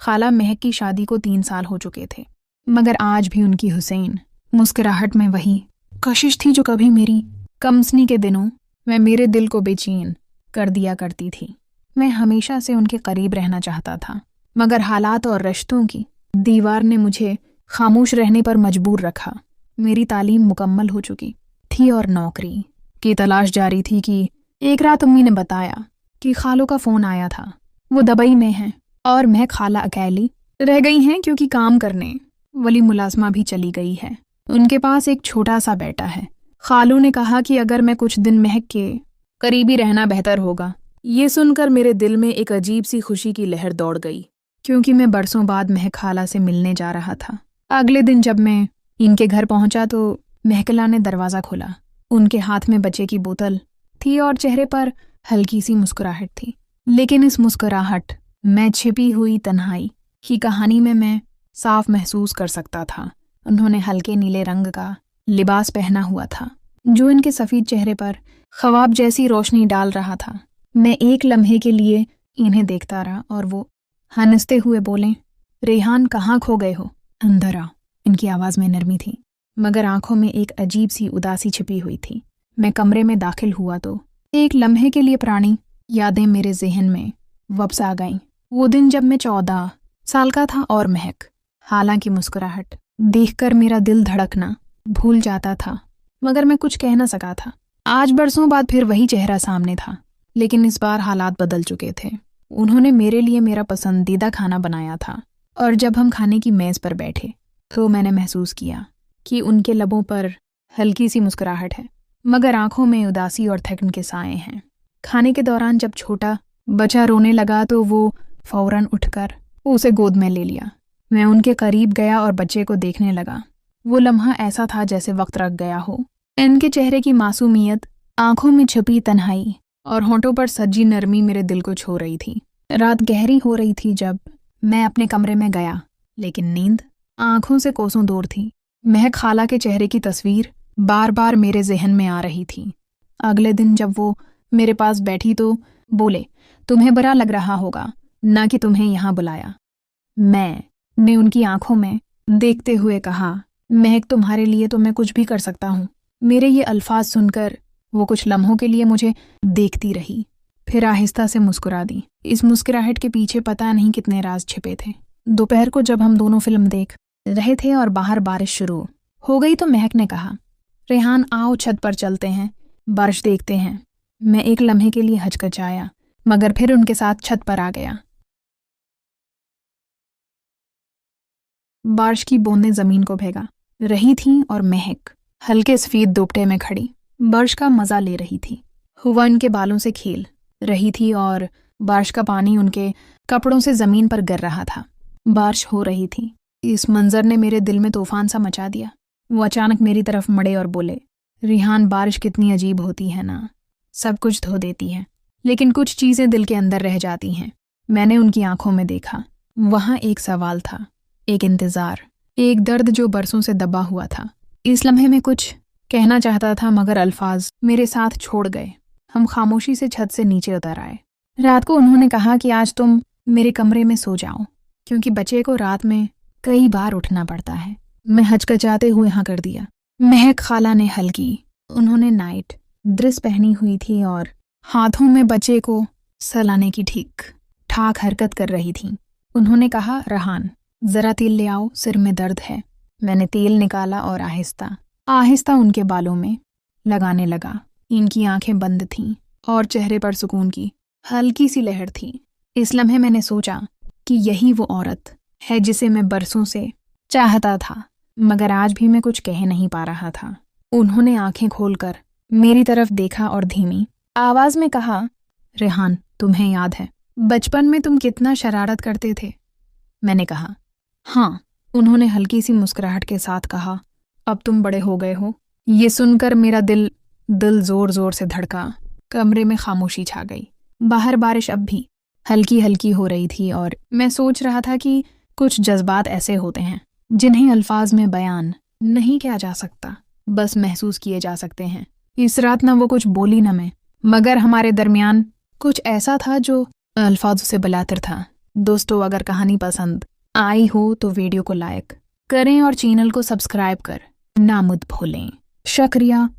खाला महक की शादी को 3 साल हो चुके थे, मगर आज भी उनकी हुसैन मुस्कुराहट में वही कशिश थी जो कभी मेरी कमसनी के दिनों में मेरे दिल को बेचैन कर दिया करती थी। मैं हमेशा से उनके करीब रहना चाहता था, मगर हालात और रिश्तों की दीवार ने मुझे खामोश रहने पर मजबूर रखा। मेरी तालीम मुकम्मल हो चुकी थी और नौकरी की तलाश जारी थी कि एक रात अम्मी ने बताया कि खालों का फ़ोन आया था। वो दुबई में हैं और मैं खाला अकेली रह गई हैं क्योंकि काम करने वाली मुलाजमा भी चली गई है। उनके पास एक छोटा सा बेटा है। खालू ने कहा कि अगर मैं कुछ दिन महक के करीबी रहना बेहतर होगा। ये सुनकर मेरे दिल में एक अजीब सी खुशी की लहर दौड़ गई, क्योंकि मैं बरसों बाद महक खाला से मिलने जा रहा था। अगले दिन जब मैं इनके घर पहुंचा तो महकला ने दरवाज़ा खोला। उनके हाथ में बच्चे की बोतल थी और चेहरे पर हल्की सी मुस्कुराहट थी, लेकिन इस मुस्कुराहट में छिपी हुई तन्हाई की कहानी में मैं साफ महसूस कर सकता था। उन्होंने हल्के नीले रंग का लिबास पहना हुआ था, जो इनके सफ़ेद चेहरे पर ख्वाब जैसी रोशनी डाल रहा था। मैं एक लम्हे के लिए इन्हें देखता रहा और वो हंसते हुए बोले, रेहान कहाँ खो गए हो? अंदर आ। इनकी आवाज़ में नरमी थी, मगर आंखों में एक अजीब सी उदासी छिपी हुई थी। मैं कमरे में दाखिल हुआ तो एक लम्हे के लिए पुरानी यादें मेरे जहन में वापस आ गईं। वो दिन जब मैं 14 साल का था और महक हालांकि मुस्कुराहट देखकर मेरा दिल धड़कना भूल जाता था, मगर मैं कुछ कह न सका था। आज बरसों बाद फिर वही चेहरा सामने था, लेकिन इस बार हालात बदल चुके थे। उन्होंने मेरे लिए मेरा पसंदीदा खाना बनाया था और जब हम खाने की मेज़ पर बैठे तो मैंने महसूस किया कि उनके लबों पर हल्की सी मुस्कुराहट है, मगर आंखों में उदासी और थकन के साए हैं। खाने के दौरान जब छोटा बच्चा रोने लगा तो वो फौरन उठकर उसे गोद में ले लिया। मैं उनके करीब गया और बच्चे को देखने लगा। वो लम्हा ऐसा था जैसे वक्त रख गया हो। इनके चेहरे की मासूमियत, आंखों में छुपी तन्हाई और होंठों पर सजी नरमी मेरे दिल को छू रही थी। रात गहरी हो रही थी जब मैं अपने कमरे में गया, लेकिन नींद आंखों से कोसों दूर थी। महक खाला के चेहरे की तस्वीर बार बार मेरे जहन में आ रही थी। अगले दिन जब वो मेरे पास बैठी तो बोले, तुम्हें बुरा लग रहा होगा ना कि तुम्हें यहाँ बुलाया। मैंने उनकी आंखों में देखते हुए कहा, महक तुम्हारे लिए तो मैं कुछ भी कर सकता हूँ। मेरे ये अल्फाज सुनकर वो कुछ लम्हों के लिए मुझे देखती रही, फिर आहिस्ता से मुस्कुरा दी। इस मुस्कुराहट के पीछे पता नहीं कितने राज छिपे थे। दोपहर को जब हम दोनों फिल्म देख रहे थे और बाहर बारिश शुरू हो गई तो महक ने कहा, रेहान आओ छत पर चलते हैं, बारिश देखते हैं। मैं एक लम्हे के लिए हचकचाया, मगर फिर उनके साथ छत पर आ गया। बारिश की बूंदें जमीन को भिगा रही थीं और महक हल्के सफेद दुपट्टे में खड़ी बारिश का मजा ले रही थी। हवा उनके बालों से खेल रही थी और बारिश का पानी उनके कपड़ों से जमीन पर गिर रहा था। बारिश हो रही थी। इस मंजर ने मेरे दिल में तूफान सा मचा दिया। वो अचानक मेरी तरफ मुड़े और बोले, रेहान बारिश कितनी अजीब होती है ना, सब कुछ धो देती है, लेकिन कुछ चीज़ें दिल के अंदर रह जाती हैं। मैंने उनकी आंखों में देखा। वहाँ एक सवाल था, एक इंतज़ार, एक दर्द जो बरसों से दबा हुआ था। इस लम्हे में कुछ कहना चाहता था, मगर अल्फाज मेरे साथ छोड़ गए। हम खामोशी से छत से नीचे उतर आए। रात को उन्होंने कहा कि आज तुम मेरे कमरे में सो जाओ, क्योंकि बच्चे को रात में कई बार उठना पड़ता है। मैं हचकचाते हुए हाँ कर दिया। महक खाला ने हल्की, उन्होंने नाइट ड्रेस पहनी हुई थी और हाथों में बच्चे को सहलाने की ठीक ठाक हरकत कर रही थी। उन्होंने कहा, रेहान जरा तेल ले आओ, सिर में दर्द है। मैंने तेल निकाला और आहिस्ता आहिस्ता उनके बालों में लगाने लगा। इनकी आंखें बंद थीं और चेहरे पर सुकून की हल्की सी लहर थी। इस लम्हे मैंने सोचा कि यही वो औरत है जिसे मैं बरसों से चाहता था, मगर आज भी मैं कुछ कह नहीं पा रहा था। उन्होंने आंखें खोलकर मेरी तरफ देखा और धीमी आवाज में कहा, रेहान तुम्हें याद है बचपन में तुम कितना शरारत करते थे? मैंने कहा, हाँ। उन्होंने हल्की सी मुस्कुराहट के साथ कहा, अब तुम बड़े हो गए हो। ये सुनकर मेरा दिल जोर जोर से धड़का। कमरे में खामोशी छा गई। बाहर बारिश अब भी हल्की हल्की हो रही थी और मैं सोच रहा था कि कुछ जज्बात ऐसे होते हैं जिन्हें अल्फाज में बयान नहीं किया जा सकता, बस महसूस किए जा सकते हैं। इस रात ना वो कुछ बोली न मैं, मगर हमारे दरमियान कुछ ऐसा था जो अल्फाजों से बलातर था। दोस्तों, अगर कहानी पसंद आई हो तो वीडियो को लाइक करें और चैनल को सब्सक्राइब कर ना मत भूलें। शुक्रिया।